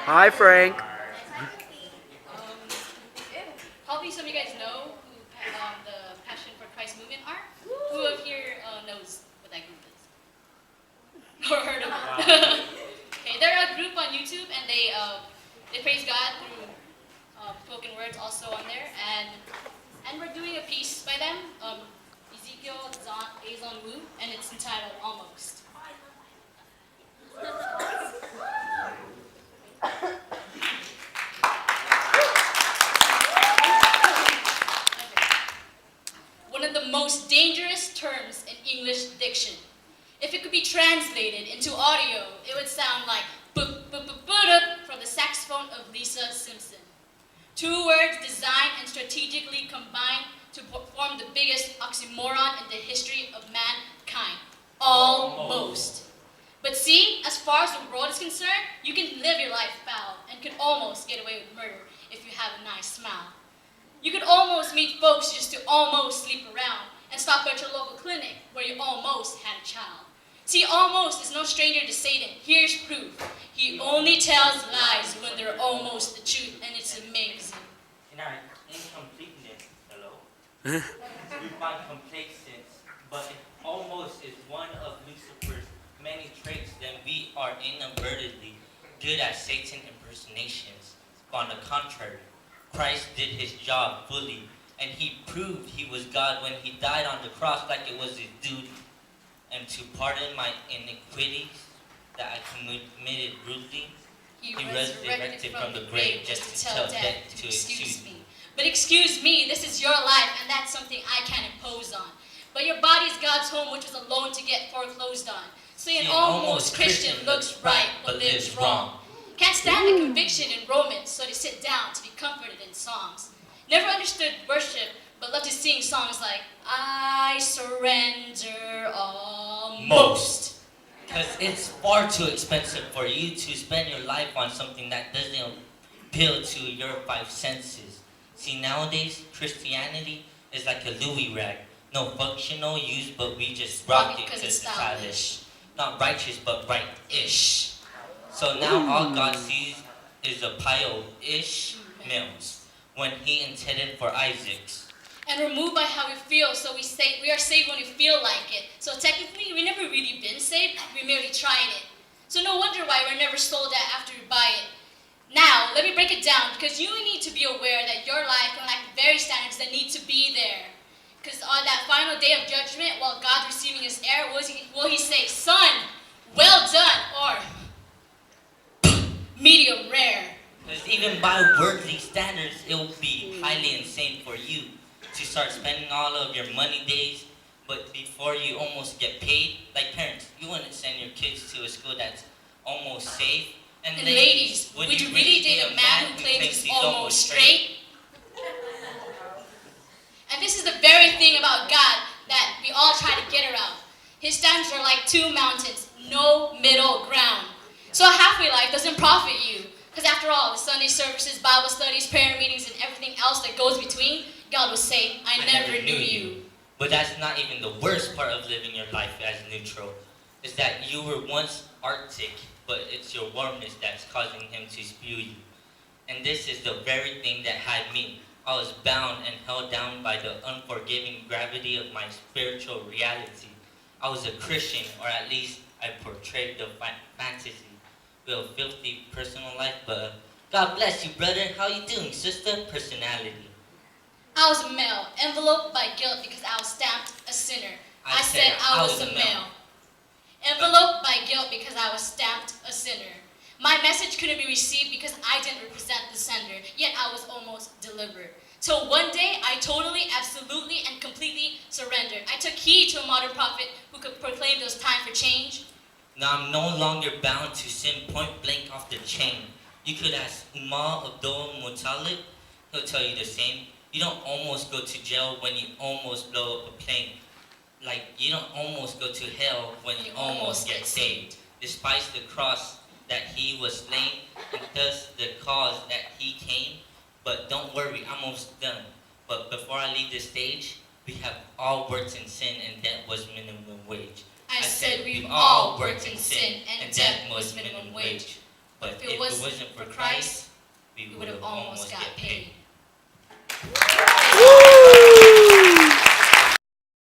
Hi, Frank. Probably some of you guys know who the Passion for Christ movement are. Who of here knows what that group is? Or heard of it? Okay, they're a group on YouTube, and they praise God through spoken words also on there, and we're doing a piece by them, Ezekiel, Azonwu, and it's entitled Almost. One of the most dangerous terms in English diction. If it could be translated into audio, it would sound like "b-b-b-b-dup" from the saxophone of Lisa Simpson. Two words designed and strategically combined to form the biggest oxymoron in the history of mankind. Almost. But see, as far as the world is concerned, you can live your life foul and could almost get away with murder if you have a nice smile. You could almost meet folks just to almost sleep around and stop at your local clinic where you almost had a child. See, almost is no stranger to Satan. Here's proof. He only tells lies when they're almost the truth, and it's amazing. In our incompleteness, we find complacence, but it almost is one of Lucifer's many traits, then we are inadvertently good at Satan impersonations. On the contrary, Christ did his job fully, and he proved he was God when he died on the cross like it was his duty. And to pardon my iniquities that I committed rudely, he resurrected from the grave just to tell death to excuse me. But excuse me, this is your life, and that's something I can't impose on. But your body's God's home, which was a loan to get foreclosed on. So an almost Christian looks right, but lives wrong. Can't stand the conviction in Romans, so they sit down to be comforted in Psalms. Never understood worship, but love to sing songs like, I surrender almost. Because it's far too expensive for you to spend your life on something that doesn't appeal to your five senses. See, nowadays, Christianity is like a Louis rag. No functional use, but we just rock it because it's stylish. Not righteous, but right-ish. So now all God sees is a pile of Ishmaels when he intended for Isaac's. And we're moved by how we feel, so we are saved when we feel like it. So technically, we never really been saved, we merely tried it. So no wonder why we're never sold out after we buy it. Now, let me break it down, because you need to be aware that your life can lack the very standards that need to be there. Because on that final day of judgment, while God's receiving his heir, will he say, son, well done, or medium rare? Because even by worldly standards, it will be highly insane for you to start spending all of your money days, but before you almost get paid, like parents, you wouldn't send your kids to a school that's almost safe. And ladies, would you really date a man who claims he's almost straight? And this is the very thing about God that we all try to get around. His standards are like two mountains, no middle ground. So a halfway life doesn't profit you. Because after all, the Sunday services, Bible studies, prayer meetings, and everything else that goes between, God will say, I never knew you. But that's not even the worst part of living your life as neutral. Is that you were once Arctic, but it's your warmness that's causing him to spew you. And this is the very thing that had me. I was bound and held down by the unforgiving gravity of my spiritual reality. I was a Christian, or at least I portrayed the fantasy of a filthy personal life, but God bless you, brother. How you doing, sister? Personality. I was a male, enveloped by guilt because I was stamped a sinner. I said I was a male. Enveloped by guilt because I was stamped a sinner. My message couldn't be received because I didn't represent the sender, yet I was almost delivered. Till one day, I totally, absolutely, and completely surrendered. I took heed to a modern prophet who could proclaim those time for change. Now I'm no longer bound to sin point blank off the chain. You could ask Umar Abdul Muttalib, he'll tell you the same. You don't almost go to jail when you almost blow up a plane. Like, you don't almost go to hell when you almost get saved. Despite the cross that he was slain, and thus the cause that he came. But don't worry, I'm almost done. But before I leave the stage, we have all worked in sin, and that was minimum wage. I said we've all worked in sin, and death was minimum wage. But if it wasn't for Christ, we would have almost got paid. Woo!